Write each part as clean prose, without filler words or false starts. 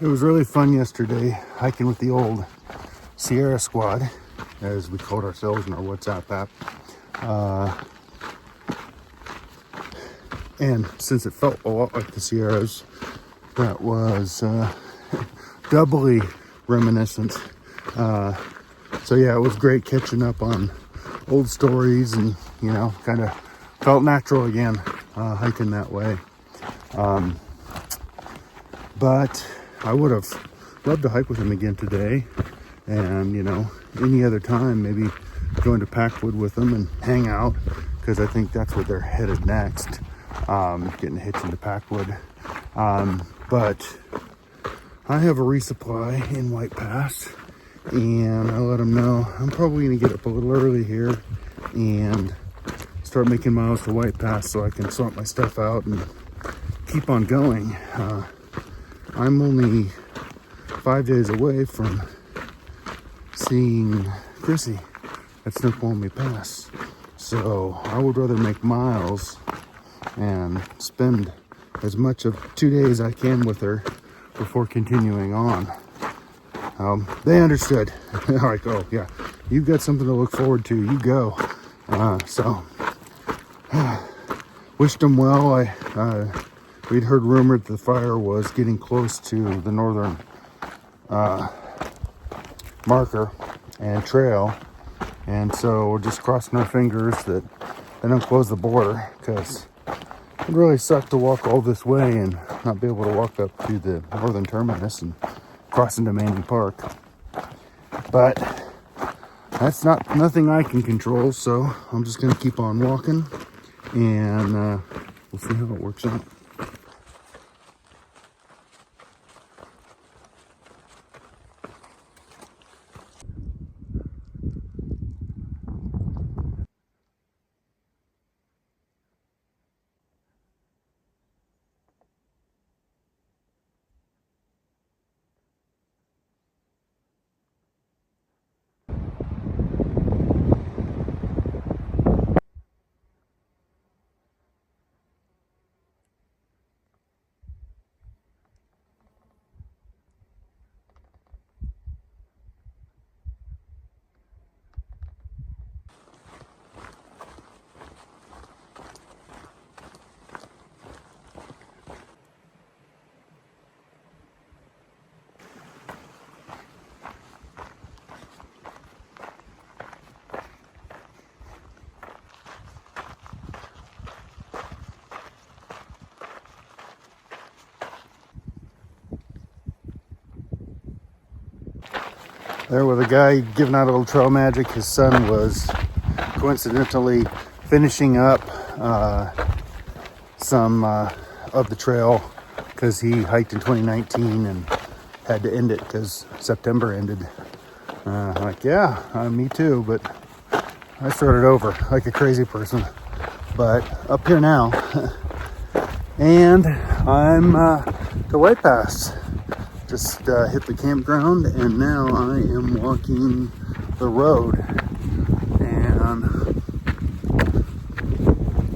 It was really fun yesterday hiking with the old Sierra Squad, as we called ourselves in our WhatsApp app. And since it felt a lot like the Sierras, that was doubly reminiscent. So yeah, it was great catching up on old stories and, kind of felt natural again hiking that way. But I would have loved to hike with him again today. And, any other time, maybe go into Packwood with them and hang out, because I think that's where they're headed next, getting hitched into Packwood. But I have a resupply in White Pass, and I let them know I'm probably going to get up a little early here and start making miles to White Pass so I can sort my stuff out and keep on going. I'm only 5 days away from seeing Chrissy at Snoqualmie Pass, so I would rather make miles and spend as much of 2 days I can with her before continuing on. They understood. They're like, oh yeah, you've got something to look forward to, you go. So wished them well. We'd heard rumor that the fire was getting close to the northern marker and trail, and so we're just crossing our fingers that they don't close the border, because it really sucked to walk all this way and not be able to walk up to the northern terminus and cross into Manning Park. But that's nothing I can control, so I'm just going to keep on walking, and we'll see how it works out. There with a guy giving out a little trail magic. His son was coincidentally finishing up some of the trail, because he hiked in 2019 and had to end it because September ended. Me too, but I started over like a crazy person. But up here now, and I'm to White Pass. Just hit the campground, and now I am walking the road, and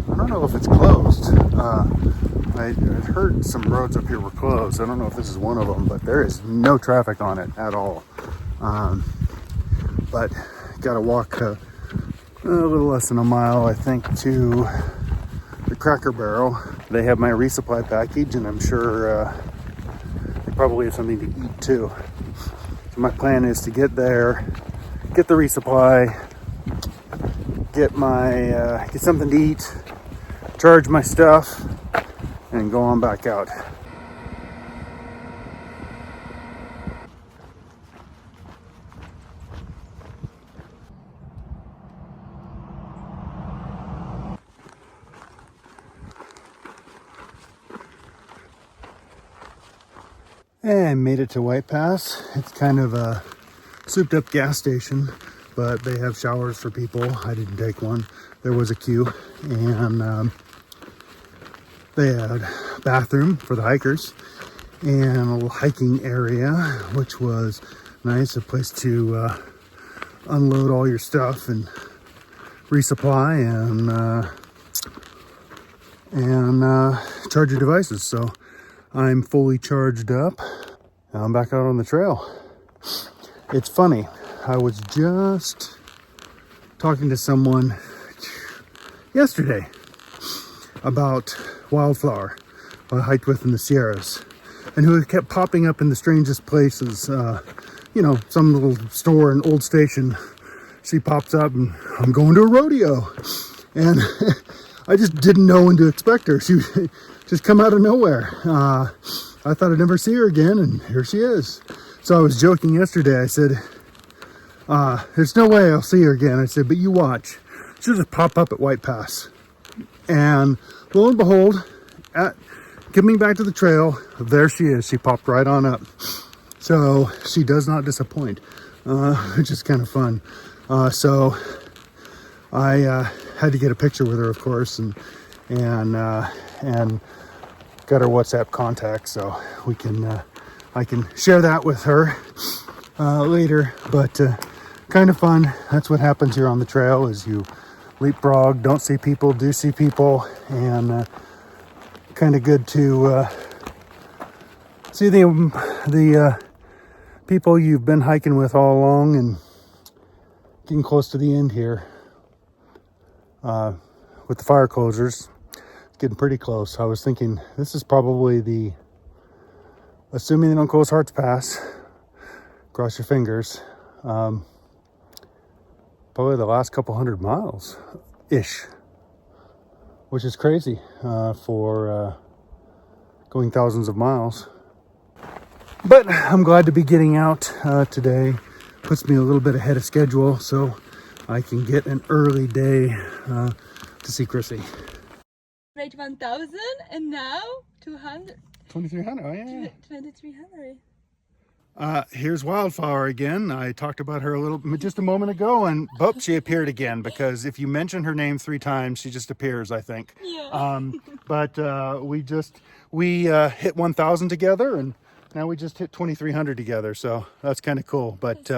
I don't know if it's closed. I heard some roads up here were closed. I don't know if this is one of them, but there is no traffic on it at all. But gotta walk a little less than a mile, I think, to the Cracker Barrel. They have my resupply package, and I'm sure probably have something to eat too. So my plan is to get there, get the resupply, get something to eat, charge my stuff, and go on back out. And made it to White Pass. It's kind of a souped up gas station, but they have showers for people. I didn't take one. There was a queue, and they had a bathroom for the hikers and a little hiking area, which was nice. A place to unload all your stuff and resupply and charge your devices. So I'm fully charged up. Now I'm back out on the trail. It's funny. I was just talking to someone yesterday about Wildflower, who I hiked with in the Sierras, and who kept popping up in the strangest places. You know, some little store, an old station. She pops up and I'm going to a rodeo. And I just didn't know when to expect her. She just come out of nowhere. I thought I'd never see her again, and here she is. So I was joking yesterday. I said, there's no way I'll see her again. I said, but you watch. She'll just pop up at White Pass. And lo and behold, coming back to the trail, there she is. She popped right on up. So she does not disappoint, which is kind of fun. So I had to get a picture with her, of course, and got her WhatsApp contact, so we can I can share that with her later. But kind of fun. That's what happens here on the trail: is you leapfrog, don't see people, do see people, and kind of good to see the people you've been hiking with all along, and getting close to the end here. With the fire closures, it's getting pretty close. I was thinking this is probably assuming they don't close Hearts Pass, cross your fingers, probably the last couple 100 miles ish, which is crazy for going thousands of miles. But I'm glad to be getting out today. Puts me a little bit ahead of schedule, so I can get an early day to see Chrissy. Rate 1,000 and now 200. 2,300, oh yeah. 2,300. Here's Wildflower again. I talked about her just a moment ago, and she appeared again, because if you mention her name 3 times, she just appears, I think. Yeah. But we hit 1,000 together, and now we just hit 2,300 together, so that's kind of cool. But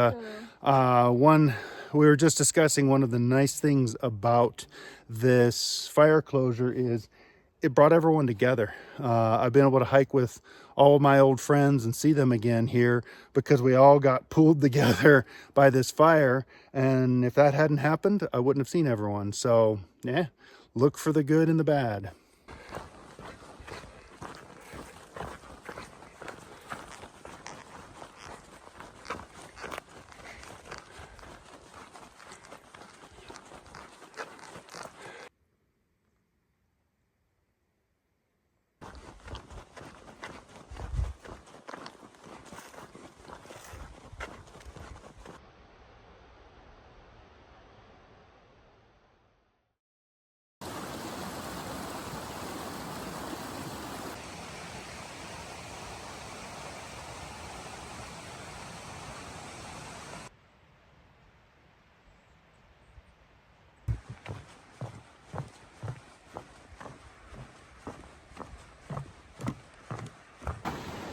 we were just discussing one of the nice things about this fire closure is it brought everyone together. I've been able to hike with all of my old friends and see them again here because we all got pulled together by this fire. And if that hadn't happened, I wouldn't have seen everyone. So yeah, look for the good and the bad.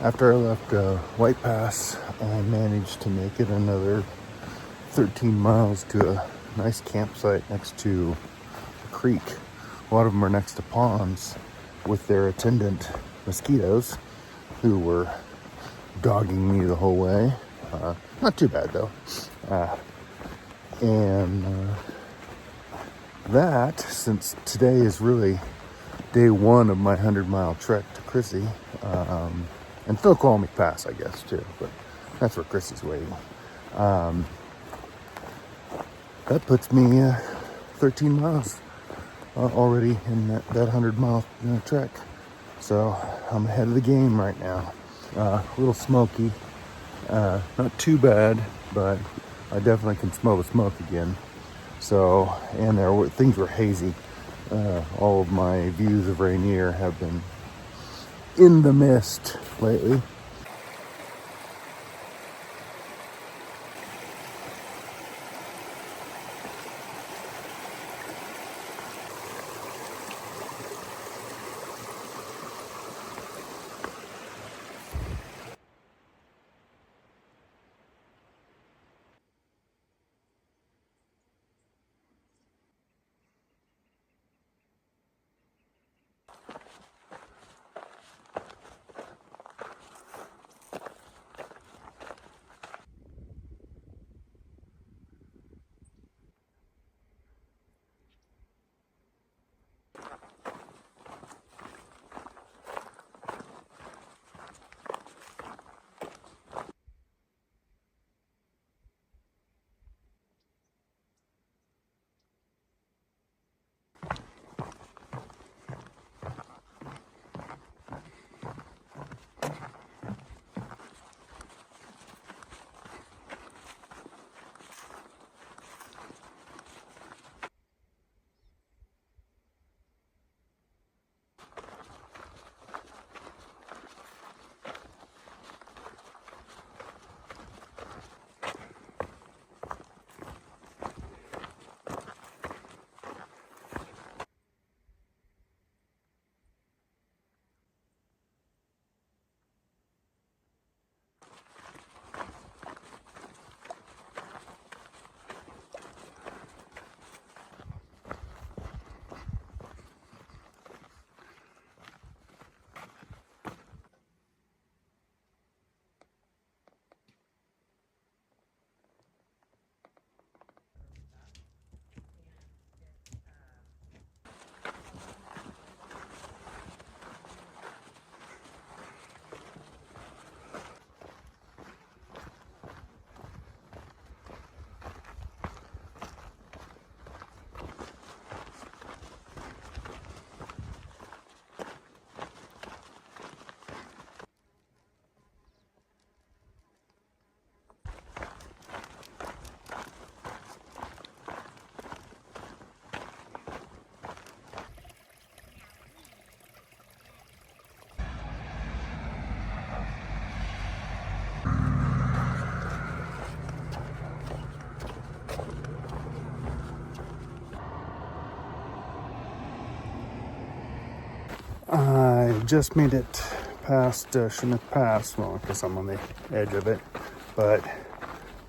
After I left White Pass, I managed to make it another 13 miles to a nice campsite next to a creek. A lot of them are next to ponds with their attendant mosquitoes who were dogging me the whole way. Not too bad though. That, since today is really day 1 of my 100-mile trek to Chrissy, and Snoqualmie Pass, I guess, too, but that's where Chrissy's waiting. That puts me 13 miles already in that 100-mile trek. So I'm ahead of the game right now. A little smoky, not too bad, but I definitely can smell the smoke again. So, and things were hazy. All of my views of Rainier have been in the mist lately. I just made it past Chinook Pass. Well, I guess I'm on the edge of it, but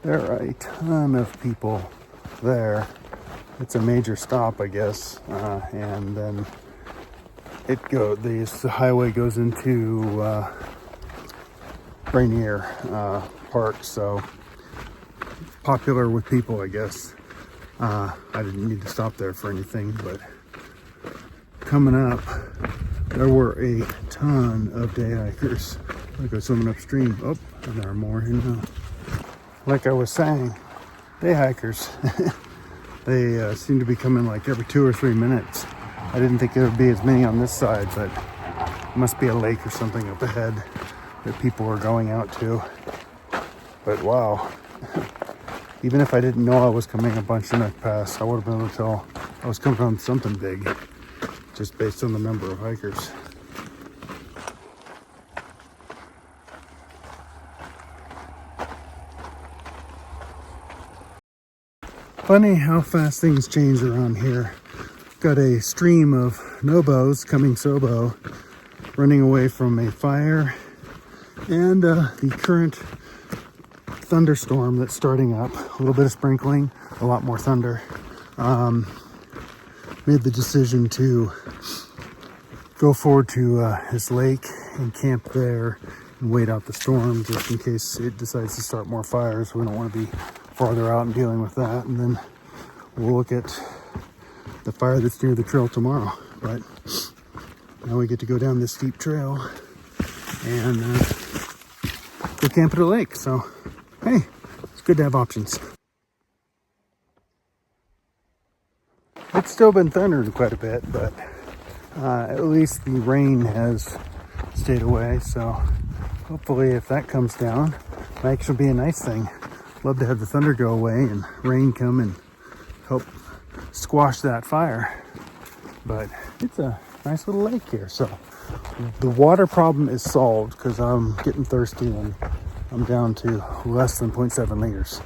there are a ton of people there. It's a major stop, I guess, and then the highway goes into Rainier Park, so popular with people, I guess. I didn't need to stop there for anything, but coming up, there were a ton of day hikers. I go swimming upstream. Oh, and there are more here now. Like I was saying, day hikers. They seem to be coming like every 2 or 3 minutes. I didn't think there would be as many on this side, but it must be a lake or something up ahead that people are going out to. But wow, even if I didn't know I was coming up on Chinook Pass, I would have been able to tell I was coming on something big, just based on the number of hikers. Funny how fast things change around here. Got a stream of Nobos coming Sobo, running away from a fire, and the current thunderstorm that's starting up. A little bit of sprinkling, a lot more thunder. Made the decision to go forward to this lake and camp there and wait out the storm just in case it decides to start more fires. We don't want to be farther out and dealing with that, and then we'll look at the fire that's near the trail tomorrow. But now we get to go down this steep trail and go camp at a lake. So hey, it's good to have options. It's still been thundering quite a bit, but at least the rain has stayed away. So hopefully if that comes down, it might actually be a nice thing. Love to have the thunder go away and rain come and help squash that fire. But it's a nice little lake here. So the water problem is solved because I'm getting thirsty and I'm down to less than 0.7 liters.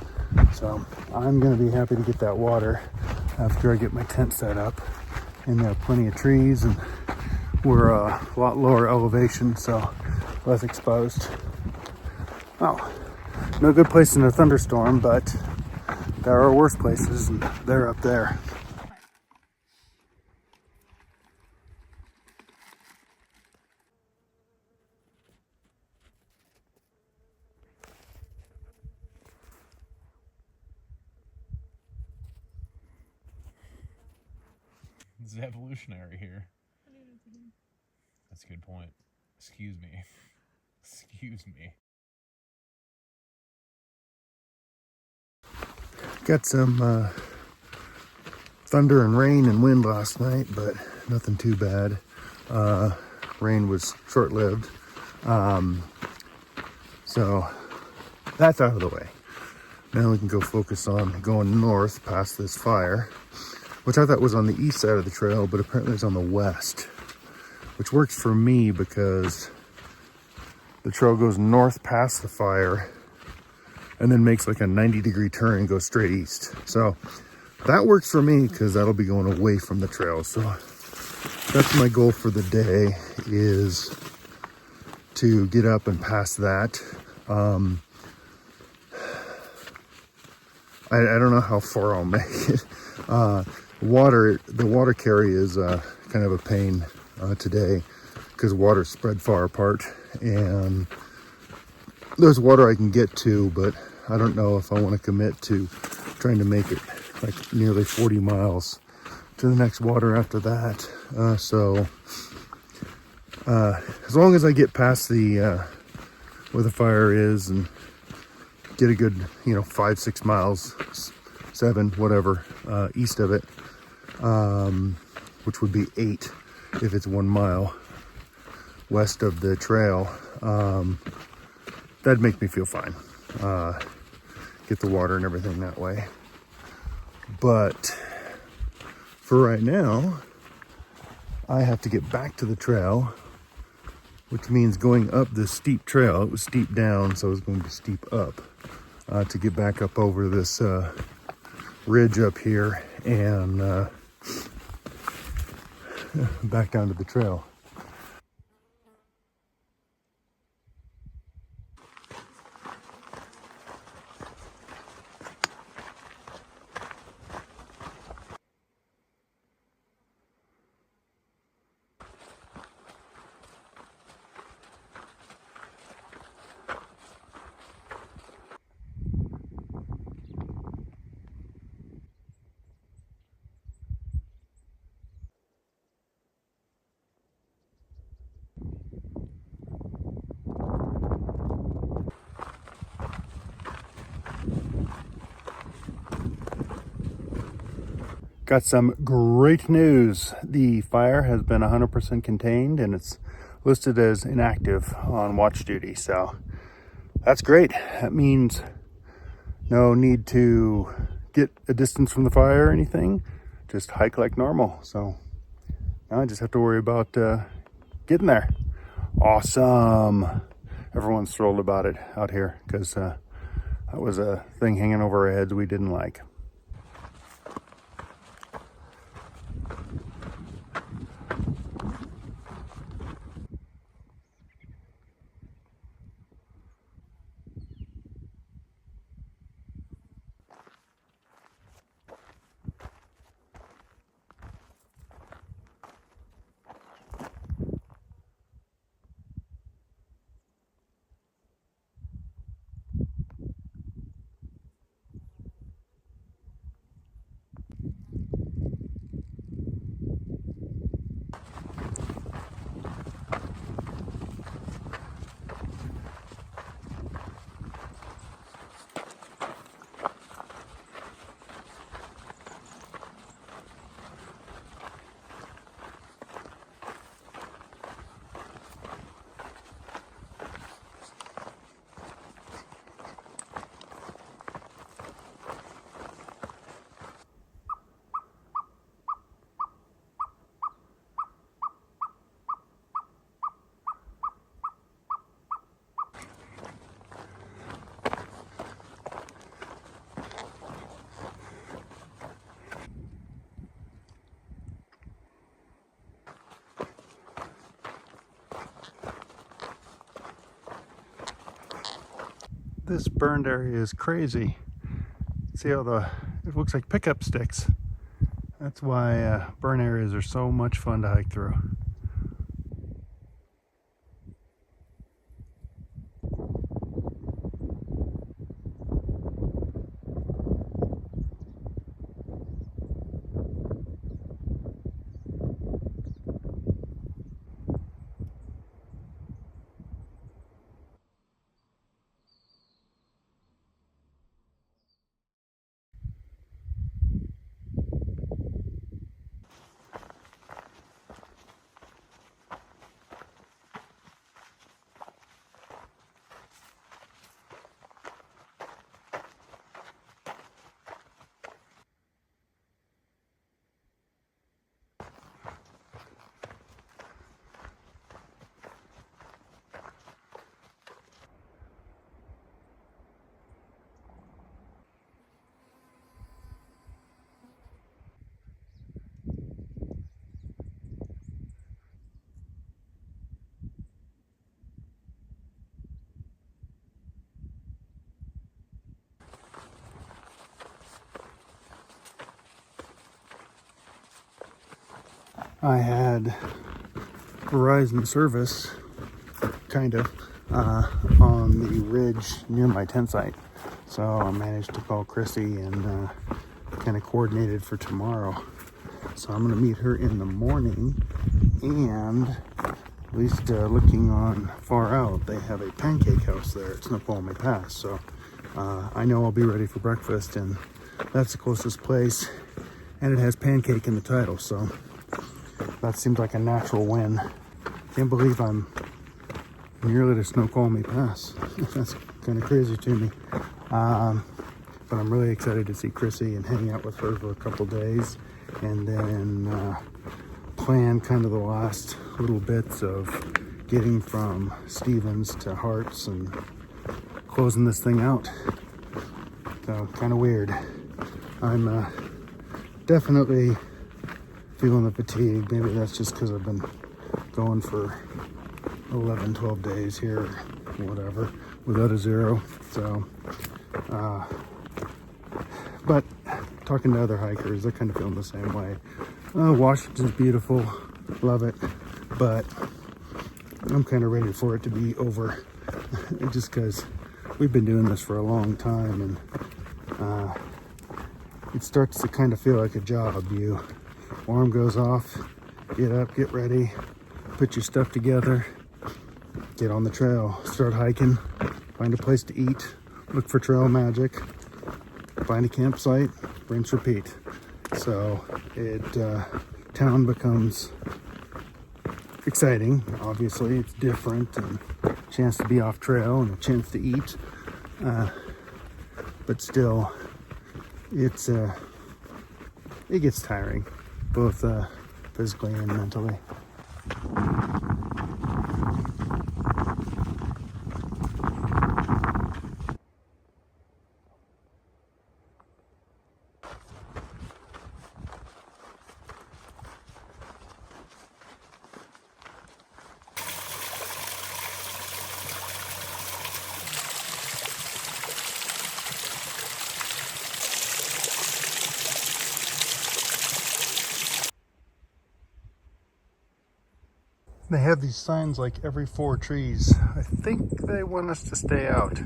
So I'm going to be happy to get that water after I get my tent set up. And there are plenty of trees and we're a lot lower elevation, so less exposed. Oh, no good place in a thunderstorm, but there are worse places, and they're up there. This is evolutionary here. That's a good point. Excuse me. Excuse me. Got some thunder and rain and wind last night, but nothing too bad. Rain was short-lived. So that's out of the way. Now we can go focus on going north past this fire, which I thought was on the east side of the trail, but apparently it's on the west, which works for me because the trail goes north past the fire and then makes like a 90-degree turn and goes straight east. So that works for me because that'll be going away from the trail. So that's my goal for the day, is to get up and past that. I don't know how far I'll make it. The water carry is kind of a pain today because water's spread far apart, and there's water I can get to, but I don't know if I want to commit to trying to make it like nearly 40 miles to the next water after that. So as long as I get past the where the fire is and get a good 5-6 miles, 7 whatever east of it, which would be 8 if it's 1 mile west of the trail, that'd make me feel fine. Get the water and everything that way. But for right now, I have to get back to the trail, which means going up this steep trail. It was steep down, so it was going to be steep up to get back up over this ridge up here and back down to the trail. Got some great news. The fire has been 100% contained and it's listed as inactive on watch duty. So that's great. That means no need to get a distance from the fire or anything. Just hike like normal. So now I just have to worry about getting there. Awesome. Everyone's thrilled about it out here because that was a thing hanging over our heads we didn't like. This burned area is crazy. See how it looks like pickup sticks. That's why burn areas are so much fun to hike through. I had Verizon service, kind of, on the ridge near my tent site. So I managed to call Chrissy and kind of coordinated for tomorrow. So I'm going to meet her in the morning, and at least looking on far out, they have a pancake house there at Snoqualmie Pass. So I know I'll be ready for breakfast, and that's the closest place, and it has pancake in the title. So that seems like a natural win. Can't believe I'm nearly to Snoqualmie Pass. That's kind of crazy to me. But I'm really excited to see Chrissy and hang out with her for a couple days, and then plan kind of the last little bits of getting from Stevens to Harts and closing this thing out. So kind of weird. I'm definitely feeling the fatigue. Maybe that's just because I've been going for 11, 12 days here, or whatever, without a zero. So, but talking to other hikers, they're kind of feeling the same way. Washington's beautiful, love it, but I'm kind of ready for it to be over, just because we've been doing this for a long time, and it starts to kind of feel like a job. Alarm goes off, get up, get ready, put your stuff together, get on the trail, start hiking, find a place to eat, look for trail magic, find a campsite, rinse, repeat. So town becomes exciting. Obviously, it's different, and a chance to be off trail and a chance to eat. But still, it gets tiring, both physically and mentally. They have these signs like every 4 trees. I think they want us to stay out.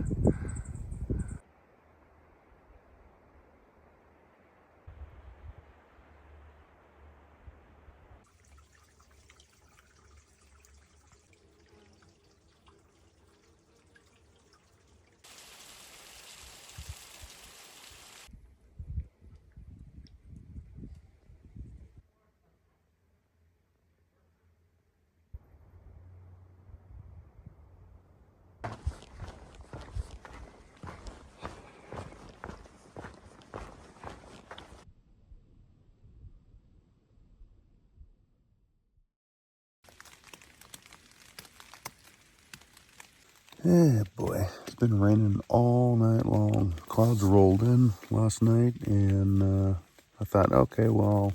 Yeah, boy, it's been raining all night long. Clouds rolled in last night, and I thought, okay, well,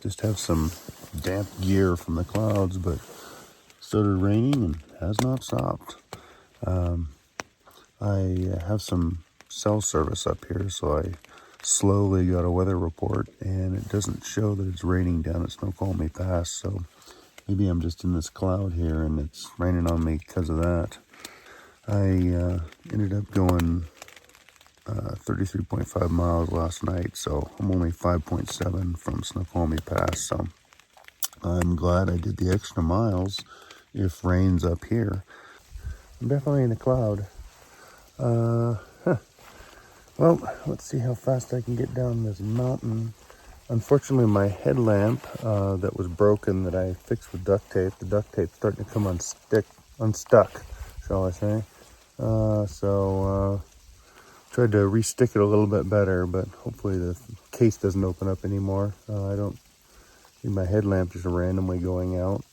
just have some damp gear from the clouds, but it started raining and has not stopped. I have some cell service up here, so I slowly got a weather report, and it doesn't show that it's raining down at Snoqualmie Pass, so maybe I'm just in this cloud here and it's raining on me because of that. I ended up going 33.5 miles last night, so I'm only 5.7 from Snoqualmie Pass, so I'm glad I did the extra miles if rain's up here. I'm definitely in a cloud. Well, let's see how fast I can get down this mountain. Unfortunately, my headlamp that was broken that I fixed with duct tape, the duct tape's starting to come unstuck, shall I say. Tried to re-stick it a little bit better, but hopefully the case doesn't open up anymore. I don't need my headlamp just randomly going out.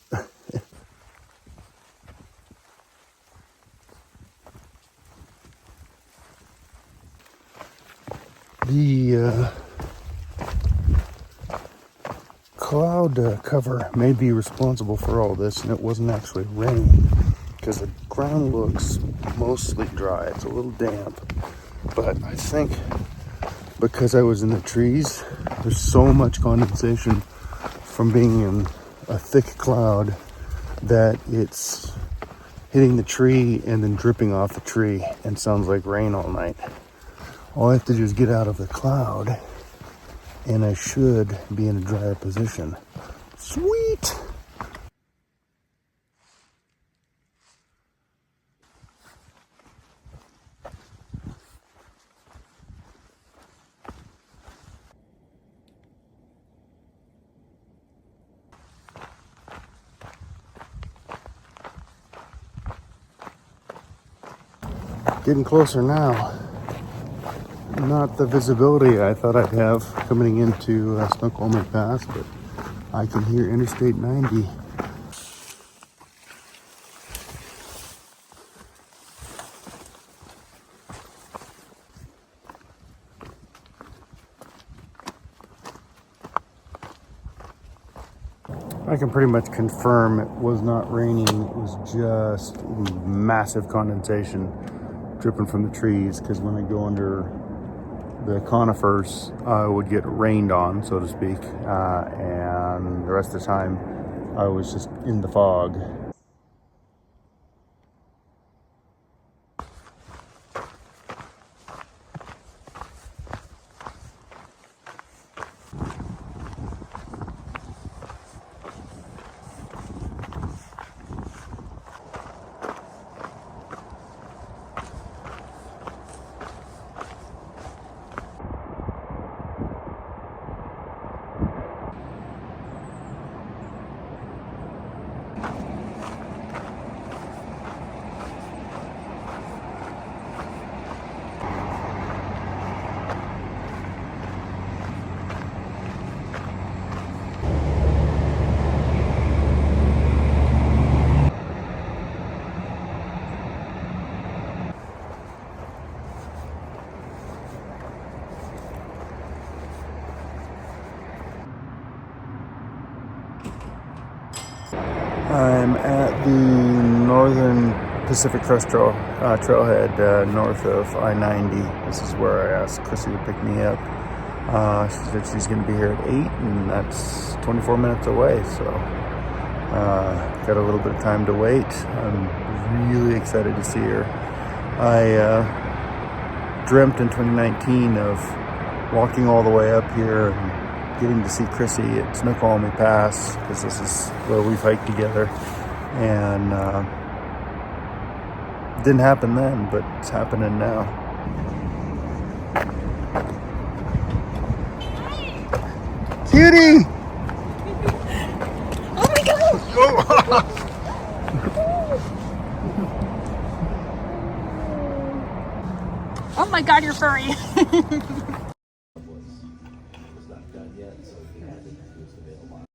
The cloud cover may be responsible for all this, and it wasn't actually raining because the ground looks mostly dry. It's a little damp, but I think because I was in the trees, there's so much condensation from being in a thick cloud that it's hitting the tree and then dripping off the tree and sounds like rain all night. All I have to do is get out of the cloud and I should be in a drier position. Sweet! Getting closer now. Not the visibility I thought I'd have coming into Snoqualmie Pass, but I can hear Interstate 90. I can pretty much confirm it was not raining. It was just massive condensation dripping from the trees, because when I go under the conifers, I would get rained on, so to speak, and the rest of the time I was just in the fog. I'm at the Northern Pacific Crest Trailhead north of I-90. This is where I asked Chrissy to pick me up. She said she's going to be here at 8, and that's 24 minutes away, so got a little bit of time to wait. I'm really excited to see her. I dreamt in 2019 of walking all the way up here and getting to see Chrissy at Snoqualmie Pass, because this is where we've hiked together, and didn't happen then, but it's happening now. Cutie! Oh my god! Oh my god, you're furry. was not done yet, so he had to introduce the mailbox.